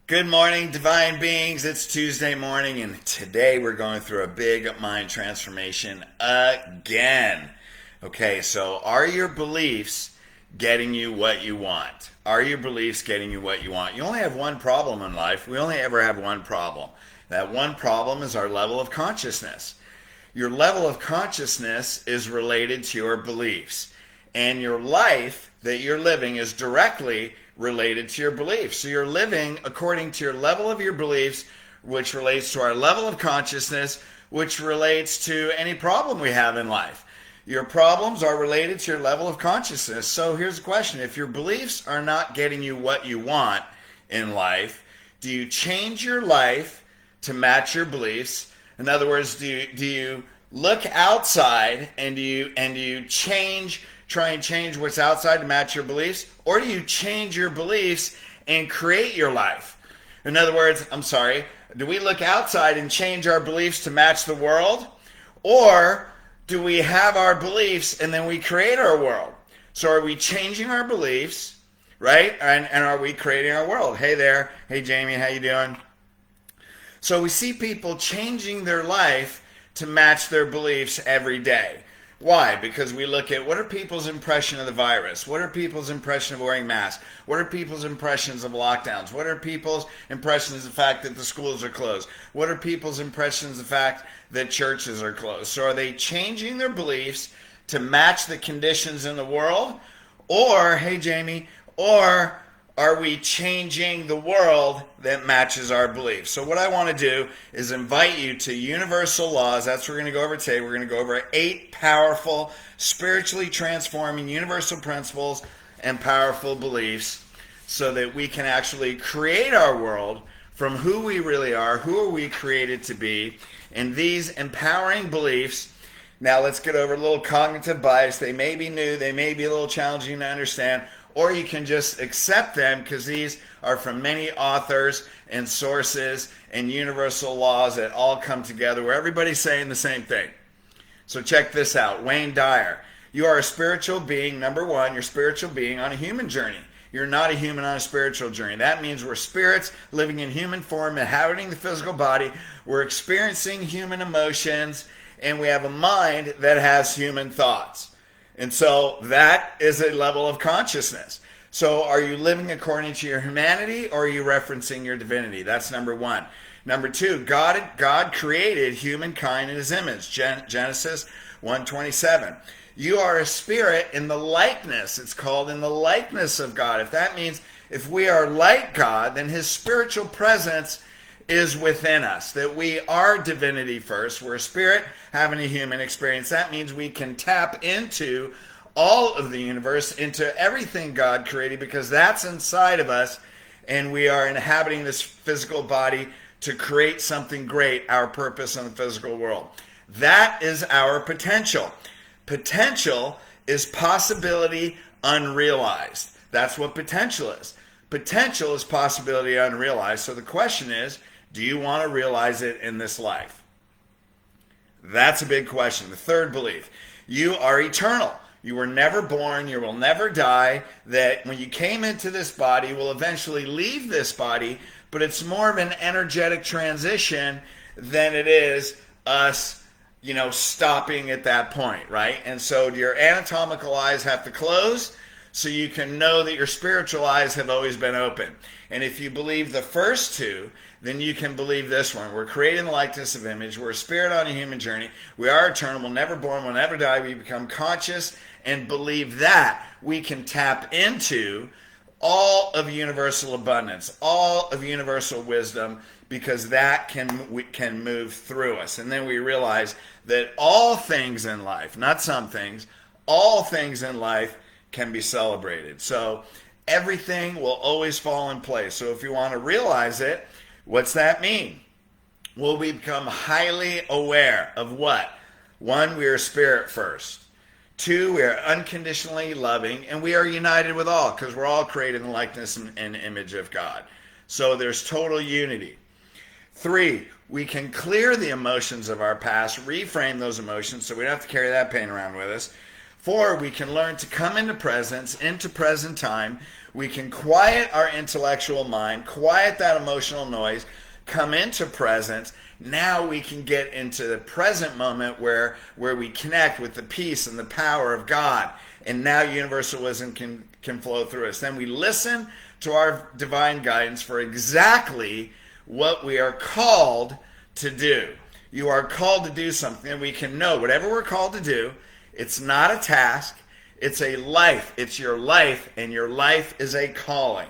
Good morning, divine beings. It's Tuesday morning, and today we're going through a big mind transformation again. Okay, so are your beliefs getting you what you want? Are your beliefs getting you what you want? You only have one problem in life. We only ever have one problem. That one problem is our level of consciousness. Your level of consciousness is related to your beliefs, and your life that you're living is directly related to your beliefs. So you're living according to your level of your beliefs, which relates to our level of consciousness, which relates to any problem we have in life. Your problems are related to your level of consciousness. So here's the question. If your beliefs are not getting you what you want in life, do you change your life to match your beliefs? In other words, do you look outside and do you try and change what's outside to match your beliefs? Or do you change your beliefs and create your life? In other words, do we look outside and change our beliefs to match the world? Or do we have our beliefs and then we create our world? So are we changing our beliefs, right? And are we creating our world? Hey there. Hey Jamie, how you doing? So we see people changing their life to match their beliefs every day. Why? Because we look at what are people's impression of the virus? What are people's impression of wearing masks? What are people's impressions of lockdowns? What are people's impressions of the fact that the schools are closed? What are people's impressions of the fact that churches are closed? So are they changing their beliefs to match the conditions in the world? Or, hey Jamie, or are we changing the world that matches our beliefs? So what I want to do is invite you to universal laws. That's what we're going to go over today. We're going to go over 8 powerful, spiritually transforming universal principles and powerful beliefs so that we can actually create our world from who we really are, who are we created to be. And these empowering beliefs, now let's get over a little cognitive bias. They may be new, they may be a little challenging to understand, or you can just accept them because these are from many authors and sources and universal laws that all come together where everybody's saying the same thing. So check this out. Wayne Dyer. You are a spiritual being. Number one, you're a spiritual being on a human journey. You're not a human on a spiritual journey. That means we're spirits living in human form, inhabiting the physical body. We're experiencing human emotions, and we have a mind that has human thoughts. And so that is a level of consciousness. So are you living according to your humanity or are you referencing your divinity? That's number one. Number two, God created humankind in his image. Genesis 1:27. You are a spirit in the likeness. It's called in the likeness of God. If that means if we are like God, then his spiritual presence is within us, that we are divinity first. We're a spirit having a human experience. That means we can tap into all of the universe, into everything God created, because that's inside of us, and we are inhabiting this physical body to create something great, our purpose in the physical world. That is our potential. Potential is possibility unrealized. That's what potential is. Potential is possibility unrealized. So the question is, do you want to realize it in this life? That's a big question. The third belief, you are eternal. You were never born. You will never die. That when you came into this body, you will eventually leave this body, but it's more of an energetic transition than it is us, stopping at that point, right? And so your anatomical eyes have to close so you can know that your spiritual eyes have always been open. And if you believe the first two, then you can believe this one. We're created in the likeness of image. We're a spirit on a human journey. We are eternal. We'll never born. We'll never die. We become conscious and believe that we can tap into all of universal abundance, all of universal wisdom, because that can move through us. And then we realize that all things in life, not some things, all things in life can be celebrated. So everything will always fall in place. So if you want to realize it, what's that mean? Well, we become highly aware of what? One, we are spirit first. Two, we are unconditionally loving, and we are united with all because we're all created in the likeness and image of God. So there's total unity. Three, we can clear the emotions of our past, reframe those emotions so we don't have to carry that pain around with us. 4, we can learn to come into presence, into present time. We can quiet our intellectual mind, quiet that emotional noise, come into presence. Now we can get into the present moment where we connect with the peace and the power of God. And now universal wisdom can flow through us. Then we listen to our divine guidance for exactly what we are called to do. You are called to do something, and we can know whatever we're called to do. It's not a task. It's a life. It's your life, and your life is a calling.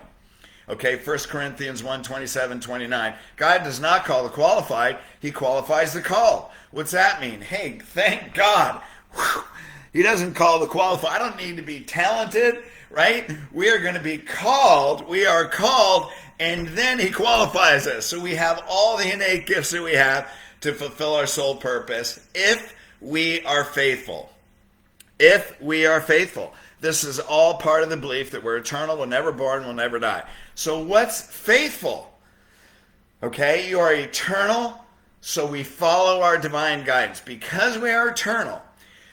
Okay, 1 Corinthians 1, 27, 29. God does not call the qualified. He qualifies the called. What's that mean? Hey, thank God. Whew. He doesn't call the qualified. I don't need to be talented, right? We are going to be called. We are called, and then he qualifies us. So we have all the innate gifts that we have to fulfill our soul purpose if we are faithful. If we are faithful. This is all part of the belief that we're eternal, we're never born, we'll never die. So what's faithful? Okay, you are eternal, so we follow our divine guidance. Because we are eternal,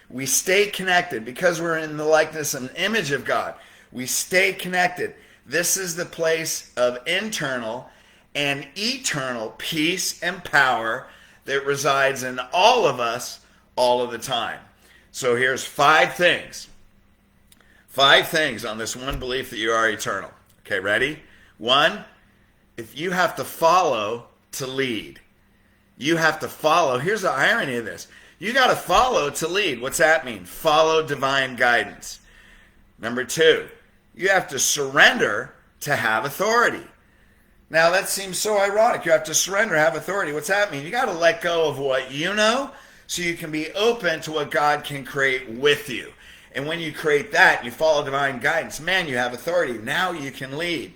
we stay connected. Because we're in the likeness and image of God, we stay connected. This is the place of internal and eternal peace and power that resides in all of us all of the time. So here's 5 things. 5 things on this one belief that you are eternal. Okay, ready? 1, if you have to follow to lead. You have to follow. Here's the irony of this. You got to follow to lead. What's that mean? Follow divine guidance. Number 2, you have to surrender to have authority. Now that seems so ironic. You have to surrender, have authority. What's that mean? You got to let go of what you know so you can be open to what God can create with you. And when you create that, you follow divine guidance, man, you have authority. Now you can lead.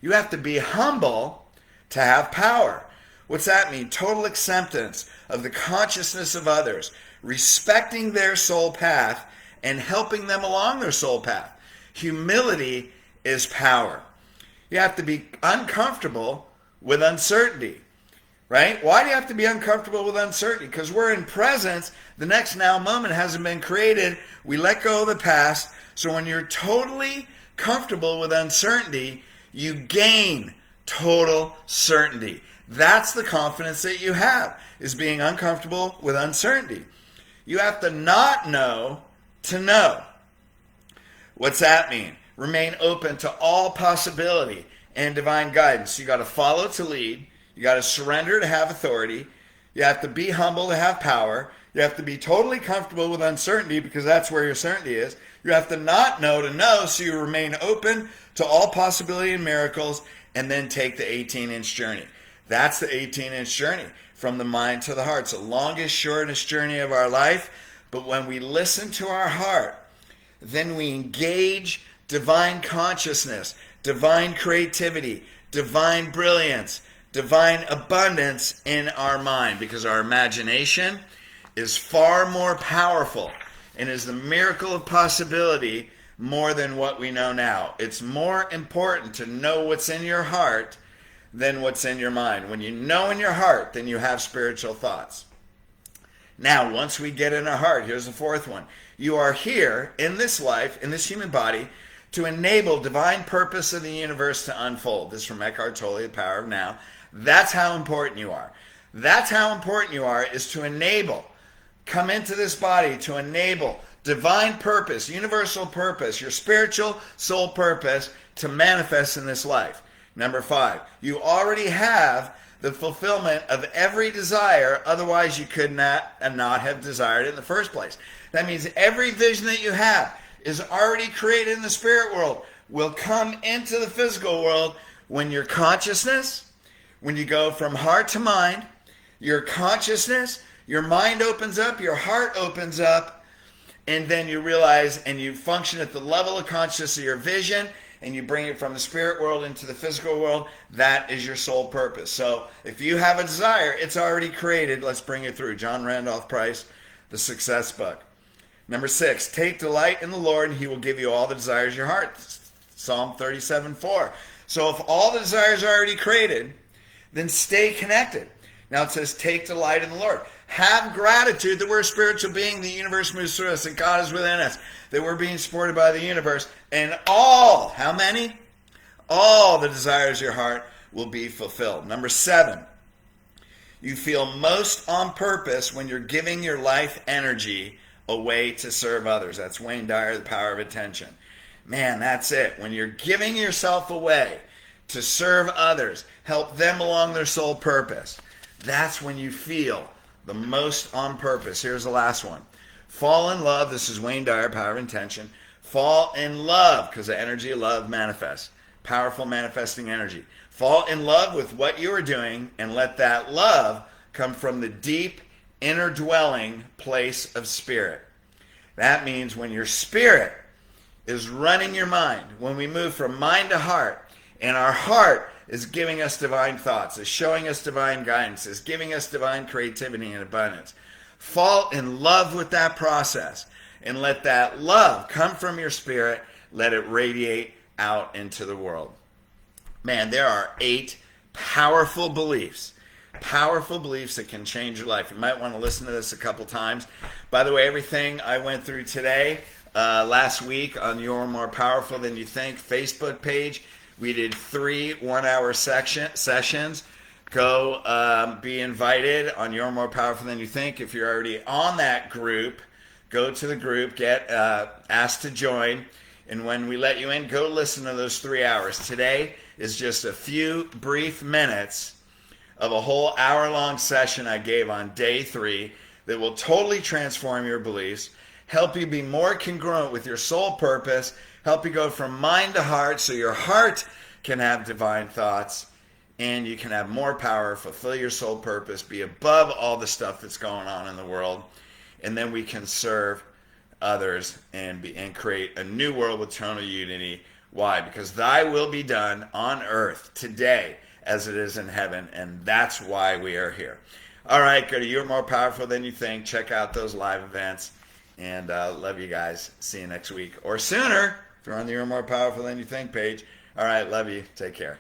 You have to be humble to have power. What's that mean? Total acceptance of the consciousness of others, respecting their soul path and helping them along their soul path. Humility is power. You have to be uncomfortable with uncertainty. Right? Why do you have to be uncomfortable with uncertainty? Because we're in presence. The next now moment hasn't been created. We let go of the past. So when you're totally comfortable with uncertainty, you gain total certainty. That's the confidence that you have, is being uncomfortable with uncertainty. You have to not know to know. What's that mean? Remain open to all possibility and divine guidance. You got to follow to lead. You got to surrender to have authority. You have to be humble to have power. You have to be totally comfortable with uncertainty because that's where your certainty is. You have to not know to know, so you remain open to all possibility and miracles, and then take the 18-inch journey. That's the 18-inch journey from the mind to the heart. It's the longest, shortest journey of our life. But when we listen to our heart, then we engage divine consciousness, divine creativity, divine brilliance, divine abundance in our mind, because our imagination is far more powerful and is the miracle of possibility more than what we know now. It's more important to know what's in your heart than what's in your mind. When you know in your heart, then you have spiritual thoughts. Now, once we get in our heart, here's the 4th one. You are here in this life, in this human body, to enable divine purpose of the universe to unfold. This is from Eckhart Tolle, The Power of Now. That's how important you are. That's how important you are, is to enable. Come into this body to enable divine purpose, universal purpose, your spiritual soul purpose to manifest in this life. Number 5, you already have the fulfillment of every desire, otherwise you could not have desired it in the first place. That means every vision that you have is already created in the spirit world, will come into the physical world when your consciousness, when you go from heart to mind, your consciousness, your mind opens up, your heart opens up, and then you realize and you function at the level of consciousness of your vision, and you bring it from the spirit world into the physical world. That is your soul purpose. So if you have a desire, it's already created. Let's bring it through. John Randolph Price, The Success Book. Number 6, take delight in the Lord, and he will give you all the desires of your heart. Psalm 37:4. So if all the desires are already created, then stay connected. Now it says, take delight in the Lord. Have gratitude that we're a spiritual being. The universe moves through us, that God is within us, that we're being supported by the universe. And all, how many? All the desires of your heart will be fulfilled. Number 7, you feel most on purpose when you're giving your life energy away to serve others. That's Wayne Dyer, The Power of Attention. Man, that's it. When you're giving yourself away to serve others, help them along their soul purpose, that's when you feel the most on purpose. Here's the last one. Fall in love. This is Wayne Dyer, Power of Intention. Fall in love, because the energy of love manifests. Powerful manifesting energy. Fall in love with what you are doing and let that love come from the deep inner dwelling place of spirit. That means when your spirit is running your mind, when we move from mind to heart, and our heart is giving us divine thoughts, is showing us divine guidance, is giving us divine creativity and abundance. Fall in love with that process and let that love come from your spirit. Let it radiate out into the world. Man, there are 8 powerful beliefs that can change your life. You might want to listen to this a couple times. By the way, everything I went through today, last week on You're More Powerful Than You Think Facebook page, we did 3 one-hour sessions. Go be invited on You're More Powerful Than You Think. If you're already on that group, go to the group, get asked to join. And when we let you in, go listen to those 3 hours. Today is just a few brief minutes of a whole hour-long session I gave on day 3 that will totally transform your beliefs, help you be more congruent with your soul purpose, help you go from mind to heart so your heart can have divine thoughts and you can have more power, fulfill your soul purpose, be above all the stuff that's going on in the world, and then we can serve others and create a new world with total unity. Why? Because thy will be done on earth today as it is in heaven, and that's why we are here. All right, go to You're More Powerful Than You Think. Check out those live events, and love you guys. See you next week or sooner if you're on the You're More Powerful Than You Think page. All right, love you. Take care.